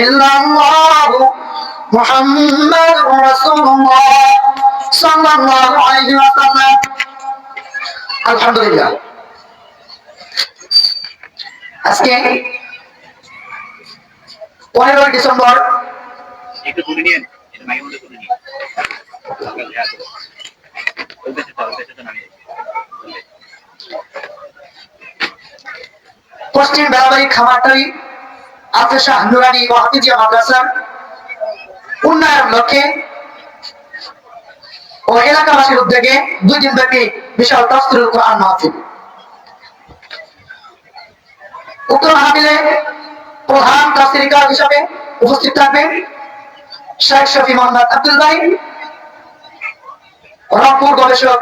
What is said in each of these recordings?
ইল্লাল্লাহু মুহাম্মাদুর রাসূলুল্লাহ সাল্লাল্লাহু আলাইহি ওয়াসাল্লাম। আলহামদুলিল্লাহ, আজকে 15 ডিসেম্বর একটু তুলে নিন, এটা মাইকের মধ্যে তুলে নিন। পশ্চিম বেলাবাড়ি খামারটারি আফেশা নুরানি ও হাফিজিয়া মাদ্রাসার উন্নয়ন লক্ষ্যে ও এলাকাবাসীর উদ্যোগে 2 দিন ব্যাপী বিশাল তাফসীরুল কোরআন মাহফিল। উক্ত মাহফিলে প্রধান তাফসীরকার হিসেবে উপস্থিত থাকবেন শেখ শফি মোহাম্মদ আব্দুল ভাই, রংপুর গবেষক,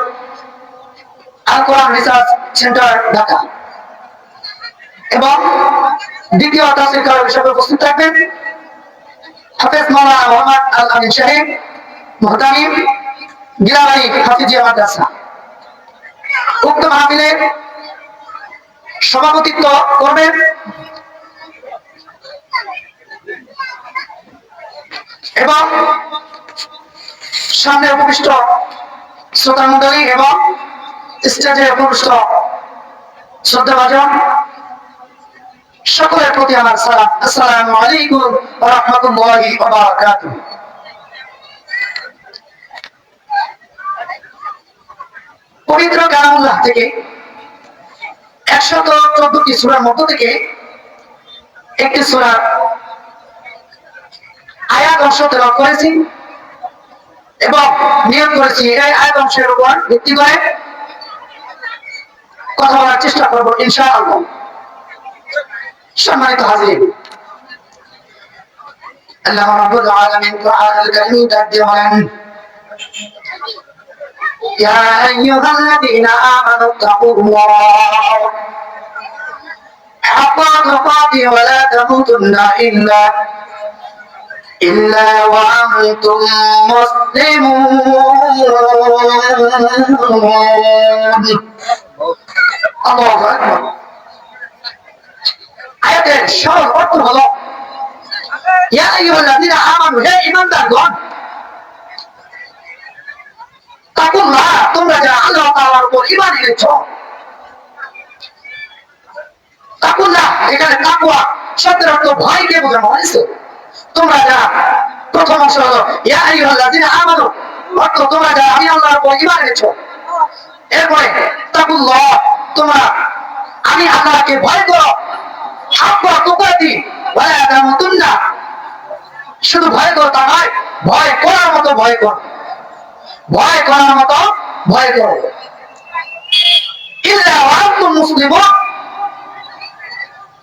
আল কোরআন রিসার্চ সেন্টার ঢাকা। এবং দ্বিতীয় তাফসীরকার হিসেবে উপস্থিত থাকবেন হাফেজ মাওলানা মোহাম্মদ আল আমিন সাহেব, মুহতামিম, গিরাবাড়ি হাফিজিয়া মাদ্রাসা। উক্ত মাহফিলে সভাপতিত্ব করবেন এবং সামনে উপবিষ্ট শ্রোতা মণ্ডলী এবং স্টেজে উপবিষ্ট শ্রদ্ধাভাজন সকলের প্রতি আমার সালাম। আসসালামু আলাইকুম ওয়া রাহমাতুল্লাহি ওয়া বারাকাতুহু। পবিত্র কালামুল্লাহ থেকে 114টি সূরার মধ্য থেকে একটি সূরার আয়াত অংশ তেলাওয়াত করেছি এবং নিয়ত করেছি এই আয়াত অংশের উপর ভিত্তি করে কথা বলার চেষ্টা করব ইনশাআল্লাহ। সম্মানিত হাজির, আল্লাহ রাব্বুল আলামিন কোরআনুল কারীম দিয়ে বলেন, ইয়া আইয়ুহাল্লাযীনা আমানু তাকুল্লাহ হাক্কা তুকাতিহি ওয়া লা তামুতুন্না ইল্লা ওয়া আনতুম মুসলিমুন। আল্লাহু আকবার। আয়াতের সরল অর্থ হলো, ইয়া আইয়ুহাল্লাযীনা আমানু, হে ঈমানদারগণ, তাকুল্লাহ, তোমরা যারা আল্লাহ তাআলার উপর ঈমান এনেছো। তাকুল্লাহ, এখানে তাকওয়া শব্দের অর্থ ভয়কে বোঝানো হয়েছে। তোমরা যারা, প্রথম অংশ হলো ইয়া আইয়ুহাল্লাযীনা আমানু, অর্থ তোমরা যারা আমি আল্লাহর উপর ঈমান এনেছো। এরপরে তাকুল্লাহ, তোমরা আমি আল্লাহকে ভয় করো, হাক্কা তুকাতিহি ওয়া লা তামুতুন্না, শুধু ভয় করো তা নয়, ভয় করার মতো ভয় করো, ভয় করার মতো ভয় করো। ইল্লা ওয়া আনতুম মুসলিমুন,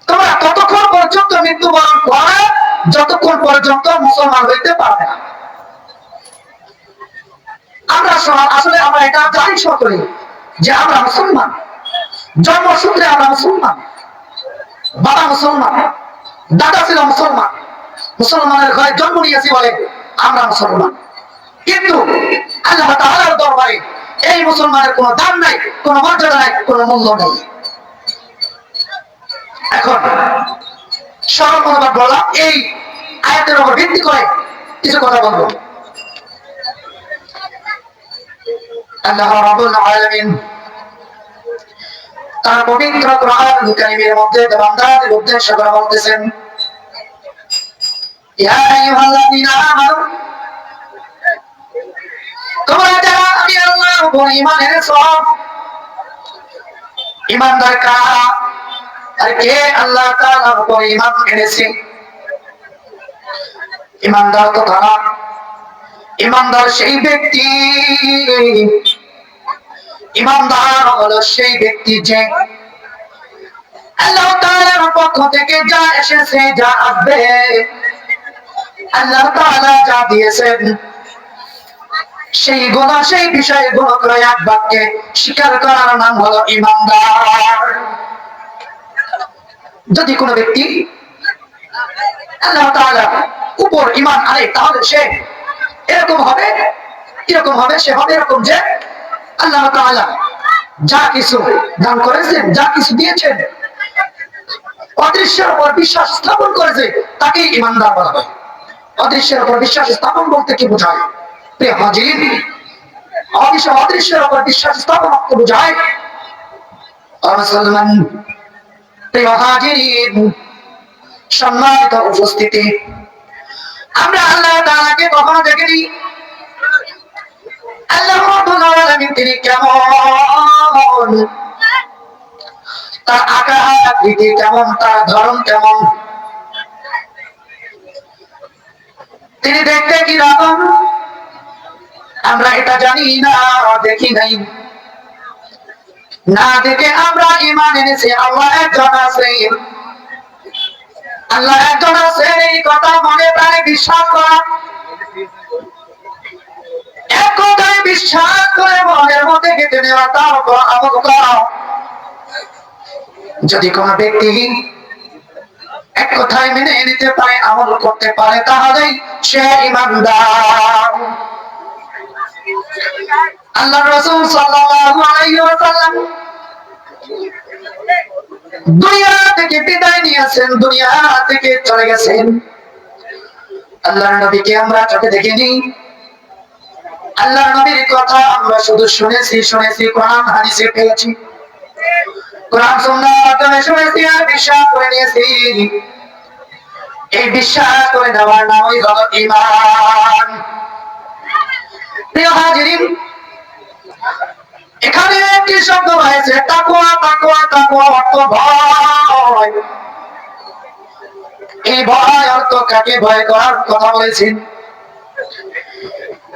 তোমরা ততক্ষণ পর্যন্ত মৃত্যুবরণ করো যতক্ষণ পর্যন্ত মুসলমান হইতে পারবে না। আমরা আসলে আমরা এটা জানি সকলে যে আমরা মুসলমান, জন্মসূত্রে আমরা মুসলমান, বাবা মুসলমান, দাদা ছিল মুসলমান, মুসলমানের ঘরে জন্ম নিয়েছি বলে আমরা মুসলমান। কিন্তু আল্লাহ তাআলার দরবারে এই মুসলমানের কোনো দাম নাই, কোনো মর্যাদা নাই, কোনো মূল্য নেই। এখন সরল মনোভাব বলা এই আয়াতের উপর ভিত্তি করে কিছু কথা বলবো। আল্লাহ রাব্বুল আলামিন তার পবিত্র কোরআনুল কারীমের মধ্যে বান্দাদের উদ্দেশ্য করে বলতেছেন, ইয়া আইয়ুহাল্লাযীনা আমানু, তোমরা যারা আমি আল্লাহর উপর ঈমান এনেছো। ঈমানদার কারা? আর কে আল্লাহ তাআলার উপর ঈমান এনেছে? ঈমানদার তো তারা, ঈমানদার সেই ব্যক্তি, ঈমানদার হলো সেই ব্যক্তি যে আল্লাহ তাআলার পক্ষ থেকে যা এসেছে, যা আসবে, আল্লাহ তাআলা যা দিয়েছেন সেইগুলো, সেই বিষয়গুলো করে এক বাক্যে স্বীকার করার নাম হলো ঈমানদার। যদি কোনো ব্যক্তি আল্লাহ তাআলার উপর ঈমান আনে তাহলে সে এরকম হবে, কিরকম হবে? সে হবে এরকম যে আল্লাহ তাআলা যা কিছু দান করেছেন, যা কিছু দিয়েছেন, অদৃশ্যের উপর বিশ্বাস স্থাপন করেছে তাকে ইমানদার বলা হয়। অদৃশ্যের উপর বিশ্বাস স্থাপন বলতে কি বোঝায়? প্রিয় হাজির, অদৃশ্যের উপর বিশ্বাস স্থাপন বোঝায় মুসলমান। প্রিয় হাজির, সম্মানিত উপস্থিতি, আমরা আল্লাহ তাআলাকে কখনো দেখিনি। আল্লাহ রাব্বুল আলামিন তিনি কেমন, তার আকার আকৃতি কেমন, তার ধরন কেমন, তিনি দেখতে কি রকম আমরা এটা জানি না, দেখি নাই। না দেখে আমরা ঈমান এনেছি আল্লাহ একজন আছেন, আল্লাহ একজন আছেন, এই কথা মনে প্রাণে বিশ্বাস করা, এক কথায় বিশ্বাস করে মনের মধ্যে গেঁথে নেওয়া, তার উপর আমল করা। যদি কোন ব্যক্তি এক কথায় মেনে নিতে পারে, আমল করতে পারে, তাহলেই সে ঈমানদার। আল্লাহ রাসূল সাল্লাল্লাহু আলাইহি ওয়াসাল্লাম দুনিয়া থেকে বিদায় নিয়েছেন, দুনিয়া থেকে চলে গেছেন। আল্লাহর নবীকে আমরা চোখে দেখিনি, আল্লাহর নবীর কথা আমরা শুধু শুনেছি, কোরআন হাদিসে পেয়েছি, কোরআন সুন্নাহর মাধ্যমে শুনেছি আর বিশ্বাস করে নিয়েছি। এই বিশ্বাস করে নেওয়ার নামই হলো ঈমান। প্রিয় হাজিরিন, এখানে একটি শব্দ হয়েছে তাকওয়া, তাকওয়া, তাকওয়া অর্থ ভয়। এই ভয় অর্থ কাকে ভয় করার কথা বলেছেন?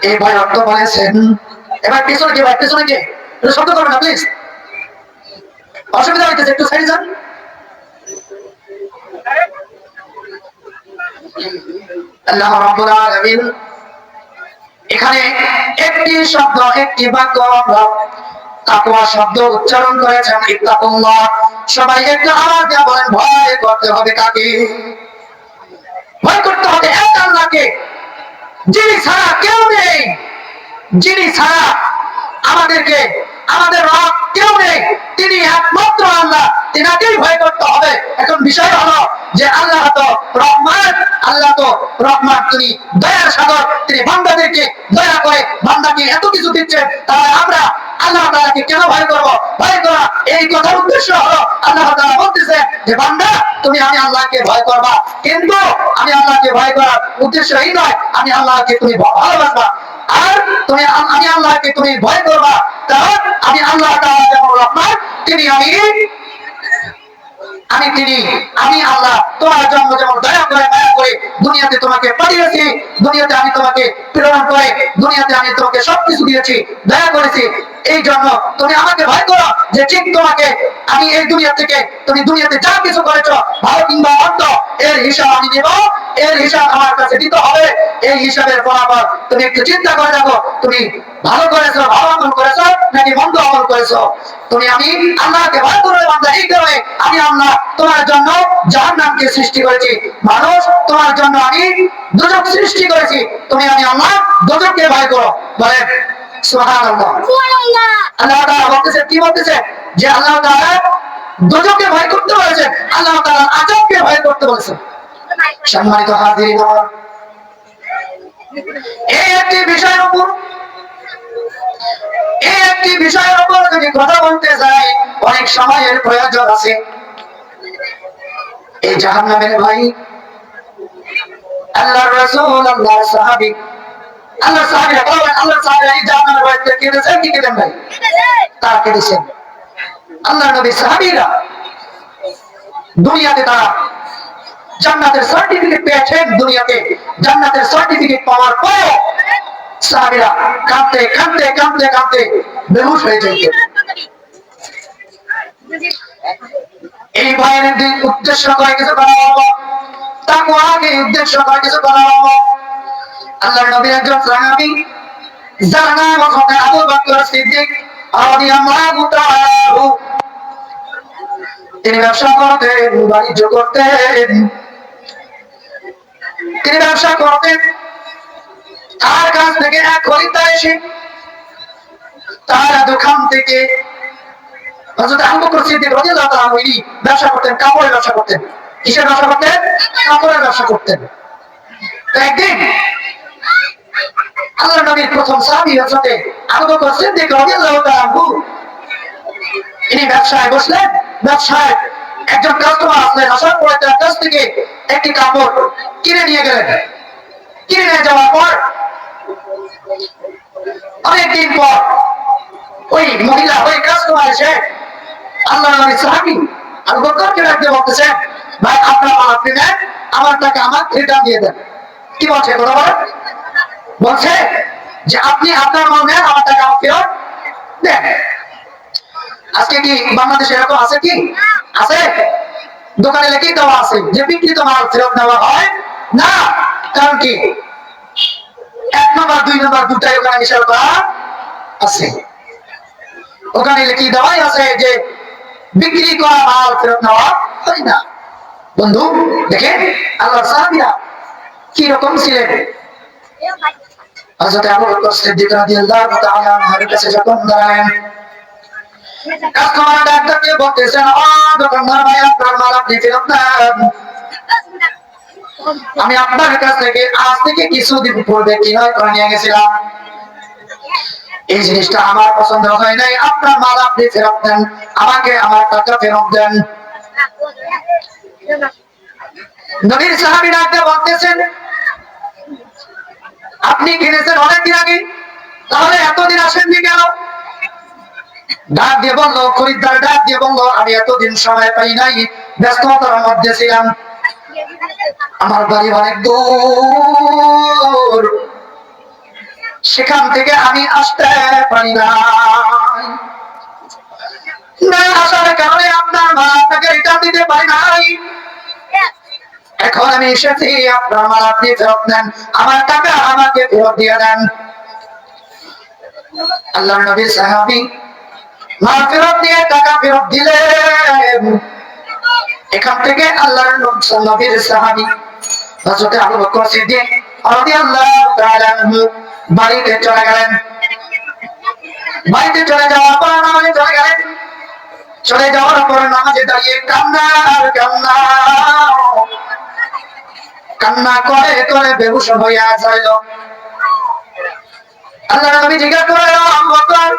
এই ভয় অর্থ বলেছেন, এবার পিছনে কে, পিছনে কে, শব্দ করবেন না প্লিজ, অসুবিধা হইতেছে, একটু সাইড যান। আল্লাহ রাব্বুল আলামিন এখানে একটি শব্দ, একটি বাক্য তাকওয়া শব্দ উচ্চারণ করেছেন, ইত্তাকুল্লাহ। সবাই একটু আওয়াজ দিয়ে বলেন, ভয় করতে হবে কাকে? ভয় করতে হবে এক আল্লাহকে, যিনি ছাড়া কেউ নেই, যিনি ছাড়া আমাদেরকে, আমাদের রব কেউ নেই, তিনি একমাত্র আল্লাহ, তিনাকেই ভয় করতে হবে। এখন বিষয় হলো যে আল্লাহ তো রহমান, আল্লাহ তো রহমান, তিনি দয়ার সাগর, তিনি বান্দাদেরকে দয়া করে বান্দাকে এত কিছু দিচ্ছেন, তাহলে আমরা আল্লাহ তাআলাকে কেন ভয় করব? ভয় করা এই কথার উদ্দেশ্য হলো আল্লাহ তাআলা বলতেছে যে বান্দা তুমি আমি আল্লাহকে ভয় করবা, কিন্তু আমি আল্লাহকে ভয় করার উদ্দেশ্য এই নয় আমি আল্লাহকে তুমি ভালোবাসবা, আর তুমি আমি আল্লাহকে তুমি ভয় করবা, কারণ আমি আল্লাহ তাআলা যেমন রহমান, তিনি আমি আল্লাহ তোমার জন্য যেমন দয়া করে মায়া করে দুনিয়াতে তোমাকে পাঠিয়েছি, দুনিয়াতে আমি তোমাকে প্রেরণ করে দুনিয়াতে আমি তোমাকে সবকিছু দিয়েছি, দয়া করেছি, এই জন্য তুমি আমাকে ভয় করো, যে ঠিক তোমাকে আমি এই দুনিয়া থেকে, তুমি দুনিয়াতে যা কিছু করেছো ভালো কিংবা মন্দ, এর হিসাব আমি দেব, এর হিসাব আমার কাছে দিতে হবে। এই হিসাবের ফলাফল তুমি একটু চিন্তা করে দেখো, তুমি ভালো করেছো, ভালো আমল করেছো নাকি মন্দ আমল করেছো। তুমি আমি আল্লাহকে ভয় করবে বান্দা, এই কারণে আমি আল্লাহ তোমার জন্য জাহান্নামকে সৃষ্টি করেছি, মানুষ তোমার জন্য আমি দোজখ সৃষ্টি করেছি, তুমি আমি আল্লাহ দোজখকে ভয় করো। বলেন সুবহানাল্লাহ। আল্লাহ তাআলা বলতেছে, কি বলতেছে? যে আল্লাহ তাআলা দোজখকে ভয় করতে বলেছেন, আল্লাহ তাআলা আযাবকে ভয় করতে বলেছেন। সম্মানিত হাজিরিন, এই একটি বিষয়ের উপর যদি কথা বলতে যাই অনেক সময়ের প্রয়োজন আছে। এই জাহান্নামের ভাই আল্লাহর রাসূল, আল্লাহর সাহাবী, আল্লাহর সাহাবীরা বলেন, আল্লাহর সাহাবীরা এই জাহান্নামের ভয় থেকে কেঁদেছেন কি কেঁদেন ভাই? তারা কেঁদেছেন। আল্লাহর নবী সাহাবীরা দুনিয়াতে তারা জান্নাতের সার্টিফিকেট পেয়েছেন, দুনিয়াতে জান্নাতের সার্টিফিকেট পাওয়ার পর সাহাবীরা কাঁদতে কাঁদতে কাঁদতে কাঁদতে বেহুশ হয়ে যেতেন। এই ভয়ের উদ্দেশ্য করে কিছু করা হলো, তাকওয়াকে উদ্দেশ্য করে কিছু করা হলো। আল্লাহর নবীর একজন সাহাবী যার নাম হযরত আবু বকর সিদ্দিক রাদিয়াল্লাহু তাআলা, তিনি ব্যবসা করতেন, বাণিজ্য করতেন, তিনি ব্যবসা করতেন। তার কাছ থেকে এক খরিদ্দার এসে তার দোকান থেকে হযরত আবু বকর সিদ্দিক রাদিয়াল্লাহু তাআলা উনি ব্যবসা করতেন, কাপড়ের ব্যবসা করতেন। কিসের ব্যবসা করতেন? কাপড়ের ব্যবসা করতেন। তো একদিন আল্লাহর নবীর প্রথম সাহাবী হযরত আবু বকর সিদ্দিক রাদিয়াল্লাহু তাআলা ইনি ব্যবসায় বসলেন। ব্যবসায় একজন কাস্টমার আসলেন, আসার পরে তার কাছ থেকে একটি কাপড় কিনে নিয়ে গেলেন। কিনে নিয়ে যাওয়ার পর অনেকদিন পর ওই মহিলা, ওই কাস্টমার এসে আল্লাহর নবীর সাহাবী আবু বকরকে ডাকতে বলতেছেন, ভাই আপনার মাল আপনি নেন, আমার টাকা আমার রিটার্ন দিয়ে দেন। কি বলছে কথা বলেন? বলছে যে আপনি আপনার মাল নেন, আমার টাকা আমার ফেরত দেন। আজকে কি বাংলাদেশে এরকম আছে? কি আছে? দোকানে লেখে দেওয়া আছে যে বিক্রিত মাল ফেরত দেওয়া হয় না। কারণ কি? 1 নম্বর 2 নম্বর দুটাই ওখানে মিশাল করা আছে। ওখানে লেখে দেওয়াই আছে যে বিক্রি করা মাল ফেরত নেওয়া হয় না। বন্ধু দেখেন আল্লাহর সাহাবীরা কি রকম ছিলেন। হযরত আবু বকর সিদ্দিক রাদিয়াল্লাহু তাআলা আনহুর কাছে যখন দাঁড়ালেন, কাস্টমার ডাক্তারকে বলতেছেন, ও দোকানদার ভাই আপনার মাল আপনি ফেরত নেন। আমি আপনার কাছ থেকে আজ থেকে কিছুদিন পূর্বে কিনয় করে নিয়ে গেছিলাম, এই জিনিসটা আমার পছন্দ হয় নাই, আপনার মাল আপনি ফেরত দেন, আমাকে আমার টাকা ফেরত দেন। নবীর সাহাবী ডাকতে বলতেছেন, আপনি কিনেছেন অনেকদিন আগে, তাহলে এতদিন আসেননি কেন? ডাক দিয়ে বললো, খরিদ্দার ডাক দিয়ে বললো, আমি এতদিন সময় পাই নাই, ব্যস্ততার মধ্যে ছিলাম, আমার বাড়ি অনেক দূর, সেখান থেকে আমি আসতে পারি না, আসার কারণে আপনার মা আপনাকে রিটার্ন দিতে পারি নাই। এখন আমি এসেছি, আপনার মাল আপনি ফেরত নেন, আমার টাকা আমাকে ফেরত দিয়ে দেন। আল্লাহর নবীর সাহাবী মাল ফেরত দিয়ে টাকা ফেরত দিলেন। এখান থেকে আল্লাহর নবীর সাহাবী হযরত আবু বকর সিদ্দিক রাদিয়াল্লাহু তাআলা আনহু বাড়িতে চলে গেলেন। বাড়িতে চলে যাওয়ার পর নামাজে চলে গেলেন। চলে যাওয়ার পর নামাজে দাঁড়িয়ে কান্না আর কান্না, কান্না করে করে বেহুশ হইয়া যাইল। আল্লাহর নবী জিজ্ঞাসা করলেন, আবু বকর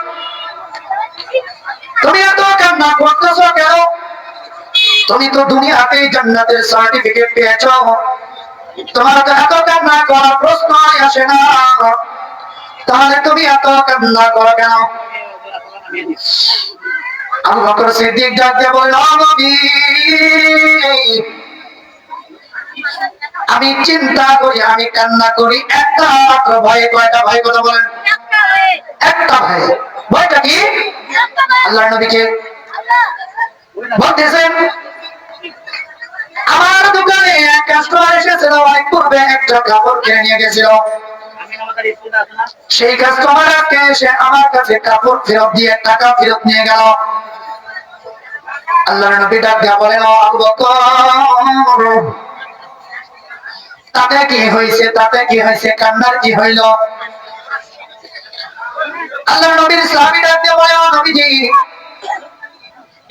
তুমি এত কান্না করতেছো কেন? তুমি তো দুনিয়াতে জান্নাতের সার্টিফিকেট পেয়েছো, তোমার তো এত কান্না করার প্রশ্নই আসে না, তাহলে তুমি এত কান্না করো কেন? আবু বকর সিদ্দিক ডাকতে বলল, নবী আমি চিন্তা করি, আমি কান্না করি একটা মাত্র ভয়ে। কয়টা ভয়? কথা বলেন। একটা ভয়। ভয়টা কি? আল্লাহর নবীকে বলতেছেন, আমার দোকানে এক কাস্টমার এসেছিল, অনেক পূর্বে একটা কাপড় কিনে নিয়ে গেছিল, সেই কাস্টমার আজকে এসে আমার কাছে কাপড় ফেরত দিয়ে টাকা ফেরত নিয়ে গেল। আল্লাহর নবী ডাক দিয়া বলেন, আবু বকর তাতে কি হয়েছে? তাতে কি হয়েছে? কান্নার কি হইল? আল্লাহর নবীর সাহাবী ডাক দিয়া বলেন, নবীজি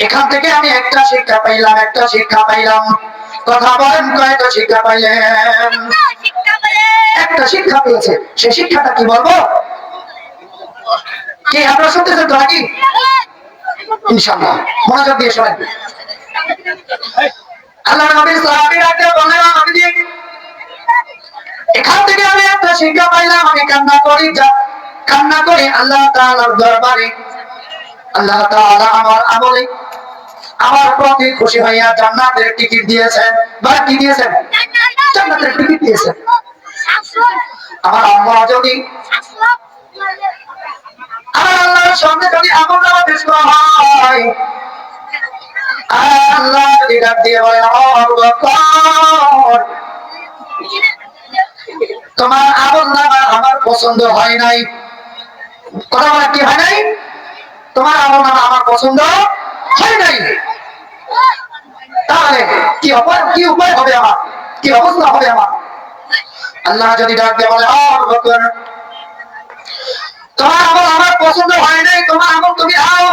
এখান থেকে আমি একটা শিক্ষা পাইলাম, একটা শিক্ষা পাইলাম। কথা বলেন, কয়টা শিক্ষা পাইলেন? একটা শিক্ষা পেয়েছে। সে শিক্ষাটা কি বলবো? কি আপনারা শুনতেছেন তো নাকি? ইনশাআল্লাহ মনোযোগ দিয়ে শোনেন। আল্লাহর নবীর সাহাবী ডাক দিয়া বলেন, নবীজি এখান থেকে আমি একটা শিক্ষা পাইলাম, আমি কান্না করি, কান্না করি আল্লাহ তাআলার দরবারে, আল্লাহ তাআলা আমার আমলে আমার প্রতি খুশি হইয়া জান্নাতের টিকিট দিয়েছেন। বা কি দিয়েছেন? জান্নাতের টিকিট দিয়েছেন। আমার আল্লাহ যদি আমার আল্লাহর সামনে যদি আমল নামা পেশ করা হয়, আল্লাহ যদি ডাক দিয়ে বলে, আবু বকর তোমার আমল নামা আমার পছন্দ হয় নাই। কথা বলে কি হয় নাই? তোমার আমল নামা আমার পছন্দ হয় নাই। তাহলে কি উপায় হবে আমার? কি অবস্থা হবে আমার? আল্লাহ যদি ডাক দিয়ে বলে, আবু বকর তোমার আমল আমার পছন্দ হয় নাই, তোমার আমল তুমি আও,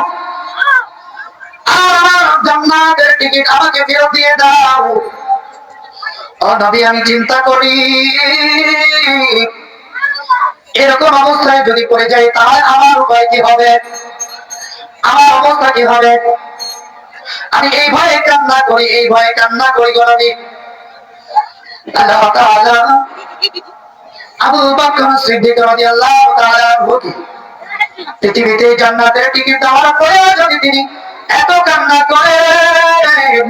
আর আমার জান্নাতের টিকিট আমাকে ফেরত দিয়ে দাও। ও নবী, আমি চিন্তা করি এরকম অবস্থায় যদি পড়ে যাই তাহলে আমার উপায় কি হবে, আমার অবস্থা কি হবে। আমি এই ভয়ে কান্না করি, এই ভয়ে কান্না করি গো নবী। আল্লাহ তাআলা আবু বকর সিদ্দিক রাদিয়াল্লাহু তাআলা আনহুকে পৃথিবীতে জান্নাতের টিকিট দেওয়ার পরে যদি তিনি এত কান্না করেন,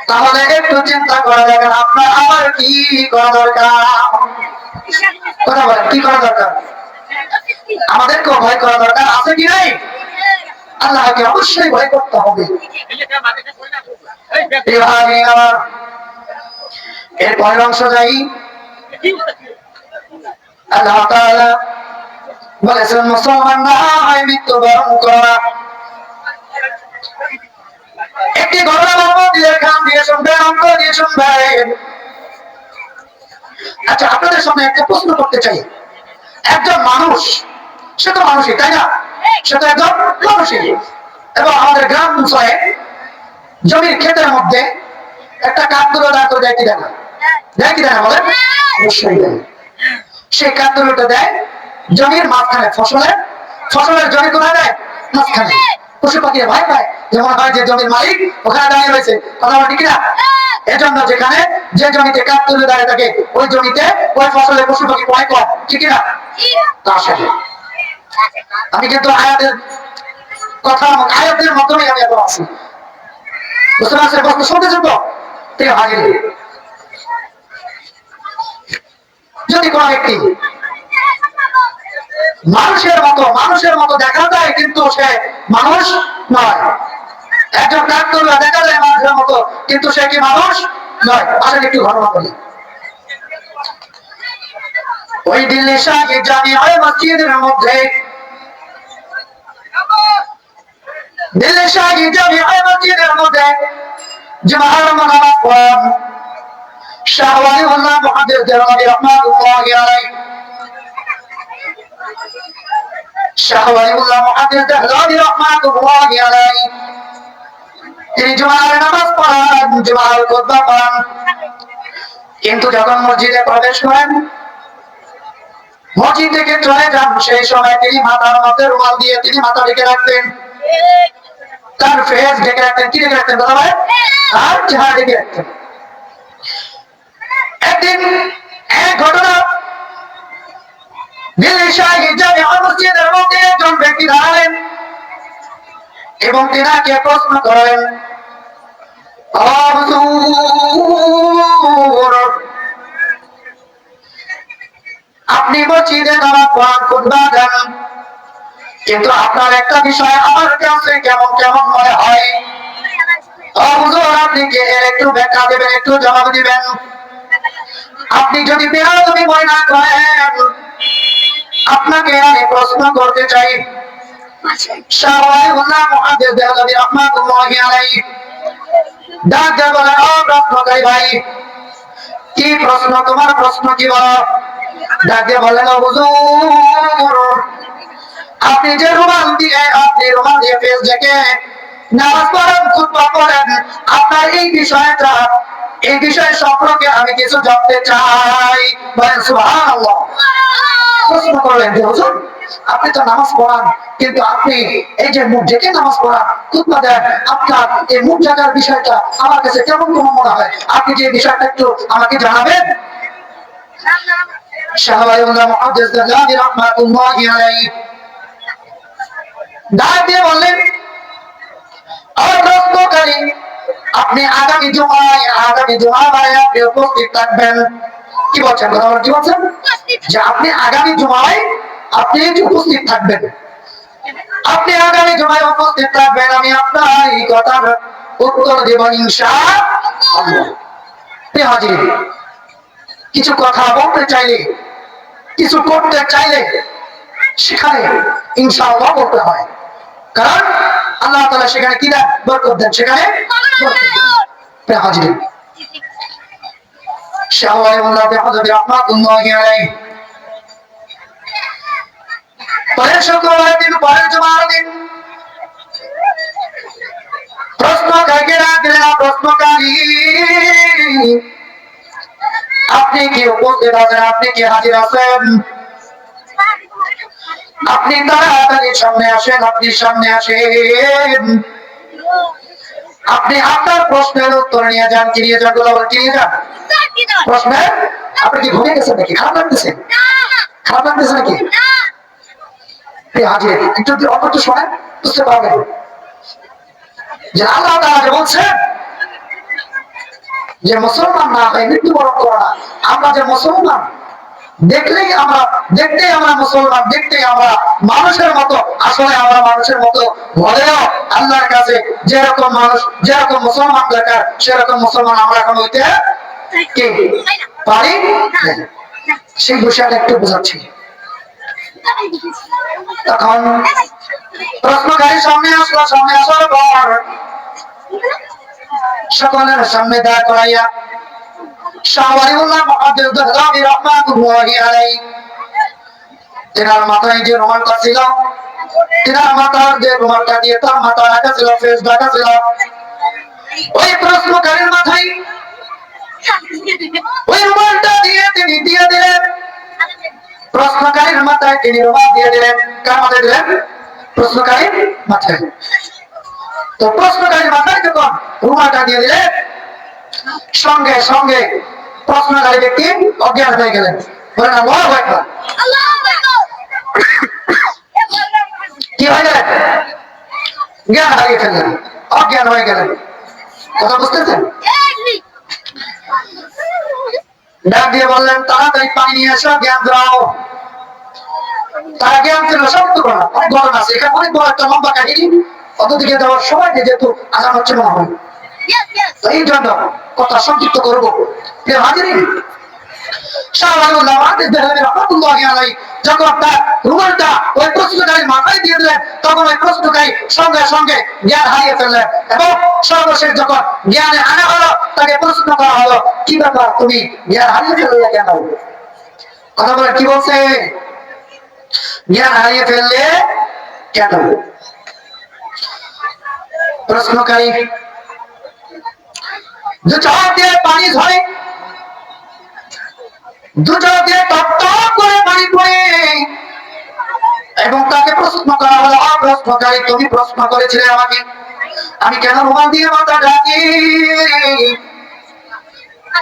তাহলে একটু চিন্তা করা যাবে আপনার আমার কি করা দরকার। কথা বলেন, কি করা দরকার? আমাদেরকেও ভয় করা দরকার আছে কি নাই? আল্লাহকে অবশ্যই ভয় করতে হবে। এর পরের অংশ যাই। আল্লাহ তাআলা বলেছেন মুসলমান না হয় মৃত্যুবরণ করা। একটি ঘটনা বলবো, দিয়ে কান দিয়ে শুনবেন, অন্তর দিয়ে শুনবেন। আচ্ছা, আপনাদের সামনে একটা প্রশ্ন করতে চাই। একজন মানুষ, সে তো মানুষই, তাই না? সে তো একজন মানুষই। এবং আমাদের গ্রাম অঞ্চলে জমির ক্ষেতের মধ্যে একটা কাঠগুলো দাঁড় করে দেয় কি দেয় না? দেয় কি দেয় না বলেন? অবশ্যই দেয়। সেই কাঠগুলোটা দেয় জমির মাঝখানে, ফসলের জমি কোথায় দেয়? মাঝখানে। পশু পাখিরা ভয় পায়, যেমন হয় যে জমির মালিক ওখানে দাঁড়িয়ে রয়েছে, কথা বলি কিনা? এজন্য যেখানে যে জমিতে কাঠ তুলে দাঁড়িয়ে থাকে ওই জমিতে ওই ফসলের পশু পাখি ভয় কম, ঠিক না? তা আসলে আমি কিন্তু আয়াতের কথা, আয়াতের মাধ্যমে আমি এখন আছি, বুঝতে পারছেন? প্রশ্ন শুনতেছেন তো? ঠিক হাজির। যদি কোন ব্যক্তি মানুষের মতো দেখা যায় কিন্তু সে মানুষ নয়, একজন ডাক্তার দেখা যায় মানুষের মতো কিন্তু সে কি মানুষ নয়। আসলে একটু ঘটনা বলি। ওই দিল্লি শাহী জামিয়া মসজিদের মধ্যে, দিল্লি শাহী জামিয়া মসজিদের মধ্যে জুমার নামাজ পড়ান শাহ ওয়ালিউল্লাহ মুহাদ্দিস দেওয়ানি রাহমাতুল্লাহি আলাইহি। শাহ ওয়ালিউল্লাহ মুহাদ্দিস দেওয়ানি রাহমাতুল্লাহি আলাইহি তিনি জুমার নামাজ পড়ান, জুমার খুতবা পড়ান। কিন্তু যখন মসজিদে প্রবেশ করেন, মসজিদ থেকে চলে যান, সেই সময় তিনি মাথার মধ্যে রুমাল দিয়ে তিনি মাথা ঢেকে রাখতেন, তার ফেস ঢেকে রাখতেন। কি ঢেকে রাখতেন দাদা ভাই? আর চেহারা ঢেকে রাখতেন। একদিন এক ঘটনা, দিল্লি শাহী জামিয়া মসজিদের মধ্যে একজন ব্যক্তি দাঁড়ালেন এবং তিনাকে প্রশ্ন করেন, আপনি মসজিদে নামাজ পড়ান, খুতবা দেন, কিন্তু আপনার একটা বিষয় আমার কাছে কেমন কেমন মনে হয়। হুজুর, আপনি কি এর একটু ব্যাখ্যা দেবেন, একটু জবাব দিবেন? আপনি যদি বেয়াদবি মনে না করেন, আপনাকে আমি প্রশ্ন করতে চাই। শাহ ওয়ালিউল্লাহ মুহাদ্দিস দেওয়ানি রাহমাতুল্লাহি আলাইহি ডাক দিয়ে বলেন, ও প্রশ্নকারী ভাই, কি প্রশ্ন? তোমার প্রশ্ন কি বলো? ডাক দিয়ে বলেন, হুজুর, আপনি যে রুমাল দিয়ে ফেস ঢেকে নামাজ পড়েন, খুতবা পড়েন, আপনার এই বিষয় সম্পর্কে আমি কিছু জানতে চাই। বলেন সুবহানাল্লাহ। প্রশ্ন করলেন যে হুজুর, আপনি তো নামাজ পড়ান, কিন্তু আপনি এই যে মুখ ঢেকে নামাজ পড়ান, খুতবা দেন, আপনার এই মুখ ঢাকার বিষয়টা আমার কাছে কেমন কেমন মনে হয়, আপনি যে বিষয়টা একটু আমাকে জানাবেন? শাহ ওয়ালিউল্লাহ মুহাদ্দিস দেওয়ানি রাহমাতুল্লাহি আলাইহি ডাক দিয়ে বললেন, আপনি আগামী জুমায় আপনি উপস্থিত থাকবেন। কি বলছেন কথা বলেন? কি বলছেন? যে আপনি আগামী জুমায় আপনি উপস্থিত থাকবেন, আপনি আগামী জুমায় উপস্থিত থাকবেন, আমি আপনার এই কথার উত্তর দেব ইনশাআল্লাহ। হাজির, কিছু কথা বলতে চাইলে, কিছু করতে চাইলে সেখানে ইনশাআল্লাহ বলতে হয়, কারণ আল্লাহ তাআলা সেখানে কি দেন? বরকত দেন। সেখানে হাজির শাহ ওয়ালিউল্লাহ রাহমাতুল্লাহি আলাইহি পরের শুক্রবার দিন, পরের জুমার দিন প্রশ্নকারীকে ডাক দিলেন, প্রশ্নকারী আপনি কি উপস্থিত আছেন? আপনি কি হাজির আছেন? আপনি তাড়াতাড়ি সামনে আসেন, আপনি সামনে আসেন, আপনি আপনার প্রশ্নের উত্তর নিয়ে যান। কি নিয়ে যান? কি নিয়ে যান? প্রশ্নের। আপনি কি ঘুমিয়ে গেছেন নাকি? খারাপ লাগতেছে? খারাপ লাগতেছে নাকি? হাজির একটু অল্প একটু শোনেন, বুঝতে পারবেন যে আল্লাহ তাআলা যে বলছেন যে মুসলমান না হয় মৃত্যুবরণ করো না। আমরা যে মুসলমান, দেখতেই আমরা মুসলমান, দেখতেই আমরা মানুষের মতো। আসলে আমরা মানুষের মতো হলেও আল্লাহর কাছে যেরকম মানুষ, যেরকম মুসলমান দরকার, সেরকম মুসলমান আমরা এখন হইতে কি পারি? সেই বিষয়টা একটু বোঝাচ্ছি। তখন প্রশ্নকারী সামনে আসলো, সামনে আসার পর সকলের সামনে দাঁড় করাইয়া তেনার মাথায় যে রুমালটা ছিল, তেনার মাথার যে রুমালটা দিয়ে তার মাথা ঢাকা ছিল, ফেস ঢাকা ছিল, ওই প্রশ্নকারীর মাথায় ওই রুমালটা দিয়ে তিনি দিয়ে দিলেন। প্রশ্নকারীর মাথায় তিনি রুমাল দিয়ে দিলেন। কার মাথায় দিলেন? প্রশ্নকারীর মাথায়। তো প্রশ্নকারীর মাথায় যখন রুমালটা দিয়ে দিলেন, সঙ্গে সঙ্গে প্রশ্নকারী ব্যক্তি অজ্ঞান হয়ে গেলেন। বলেন আল্লাহু আকবার। কি হয়ে গেলেন? জ্ঞান হারিয়ে ফেললেন, অজ্ঞান হয়ে গেলেন। কথা বুঝতেছেন? ডাক দিয়ে বললেন, তাড়াতাড়ি পানি নিয়ে এসো, জ্ঞান দাও। তারা জ্ঞান ছিল সত্য করা। অনেক ঘটনা আছে এখানে, অনেক বড় একটা লম্বা কাহিনী। অতদিকে যাওয়ার সময় যেহেতু আজান হচ্ছে মনে হয়, এই জন্য কথা সংক্ষিপ্ত করবো। হাজিরিন, যখন তার রুমালটা ওই প্রশ্নকারীর মাথায় দিয়ে দিলেন, তখন ওই প্রশ্নকারী সঙ্গে সঙ্গে জ্ঞান হারিয়ে ফেললেন। এবং সর্বশেষ যখন জ্ঞানে আনা হলো, তাকে প্রশ্ন করা হলো, কি ব্যাপার, তুমি জ্ঞান হারিয়ে ফেললে কেন? কথা বলে কি বলছে? জ্ঞান হারিয়ে ফেললে কেন? প্রশ্নকারী দু চোখ দিয়ে পানি ঝরে, দু চোখ দিয়ে টপ টপ করে পানি পড়ে, এবং তাকে প্রশ্ন করা হলো, প্রশ্নকারী তুমি প্রশ্ন করেছিলে আমাকে, আমি কেন রুমাল দিয়ে মাথা ঢাকি?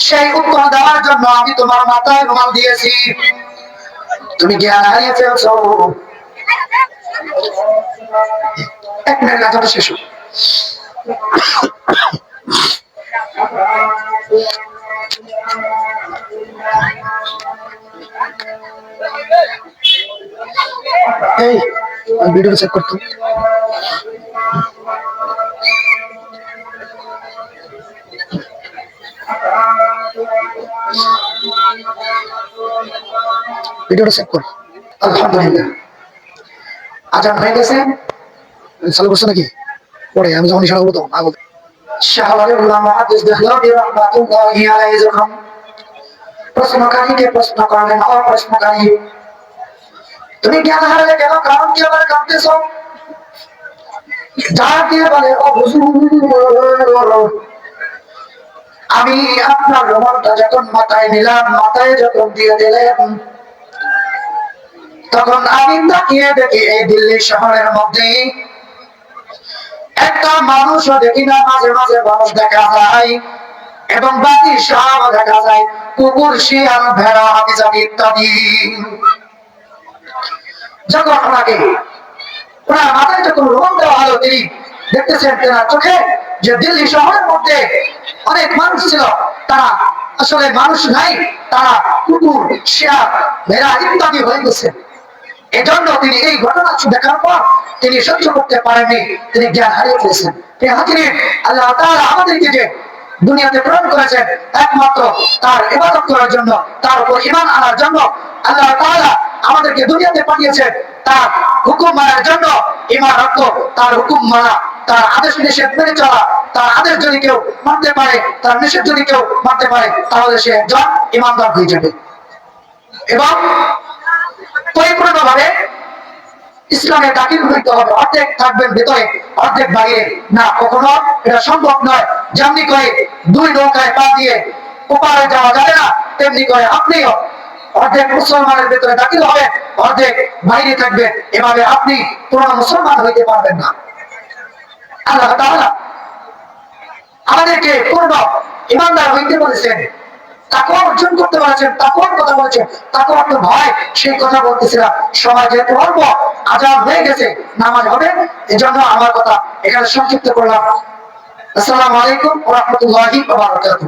সেই উত্তর দেওয়ার জন্য আমি তোমার মাথায় রুমাল দিয়েছি। তুমি জ্ঞান হারিয়ে ফেলছো। এক মিনিট কথাটা শেষ। এই ভিডিও চেক করতো। ভিডিওটা চেক কর। আলহামদুলিল্লাহ, আজান হয়ে গেছে। চালু করছে নাকি? পরে আমি যখন ইশারা করবো তখন আগে প্রশ্নকারীকে প্রশ্ন করলেন, প্রশ্নকারী তুমি জ্ঞান হারালে কেন? কারণ কি আবার কাঁদতেছ? ডাক দিয়ে বলে, ও হুজুর, আমি আপনার রুমালটা যখন মাথায় নিলাম, মাথায় যখন দিয়ে দিলেন, তখন আমি তাকিয়ে দেখি এই দিল্লি শহরের মধ্যে একটা মানুষও দেখি না। মাঝে মাঝে মানুষ দেখা যায় এবং বাকি সব দেখা যায় কুকুর, শিয়াল, ভেড়া, হাতিজাতি ইত্যাদি। যখন ওনার মাথায় যখন রুমাল দেওয়া হলো, তিনি দেখতেছেন তেনার চোখে যে দিল্লি শহরের মধ্যে অনেক মানুষ ছিল, তারা আসলে মানুষ নাই, তারা কুকুর, শিয়াল, ভেড়া ইত্যাদি হয়ে গেছে। এজন্য তিনি এই ঘটনা দেখার পর তিনি সহ্য করতে পারেননি, তিনি জ্ঞান হারিয়ে ফেলেছেন। আল্লাহ তাআলা আমাদেরকে যে দুনিয়াতে প্রেরণ করেছেন একমাত্র তার ইবাদত করার জন্য, তার উপর ঈমান আনার জন্য। আল্লাহ তাআলা আমাদেরকে দুনিয়াতে পাঠিয়েছেন তার হুকুম মানার জন্য। ঈমান অর্থ তার হুকুম মানা, তার আদেশ নিষেধ মেনে চলা। তার আদেশ যদি কেউ মানতে পারে, তার নিষেধ যদি কেউ মানতে পারে, তাহলে সে একজন ঈমানদার হয়ে যাবে এবং পরিপূর্ণভাবে ইসলামে দাখিল হইতে হবে, অর্ধেক থাকবেন ভিতরে অর্ধেক বাইরে, না কখনো এটা সম্ভব নয়। যেমনি করে দুই নৌকায় পা দিয়ে ওপারে যাওয়া যাবে না, তেমনি করে আপনিও অর্ধেক মুসলমানের ভিতরে দাখিল হবে, অর্ধেক বাইরে থাকবেন, এভাবে আপনি পুরো মুসলমান হইতে পারবেন না। আল্লাহ তাআলা আমাদেরকে পূর্ণ ইমানদার হইতে বলেছেন, তাকওয়া অর্জন করতে বলেছেন, তাকওয়ার কথা বলেছেন। তাকওয়া তো ভয়, সেই কথা বলতেছিলাম। সময় যেহেতু অল্প, আজান হয়ে গেছে, নামাজ হবে, এজন্য আমার কথা এখানে সংক্ষিপ্ত করলাম। আসসালামু আলাইকুম ওয়া রাহমাতুল্লাহি ওয়া বারাকাতুহু।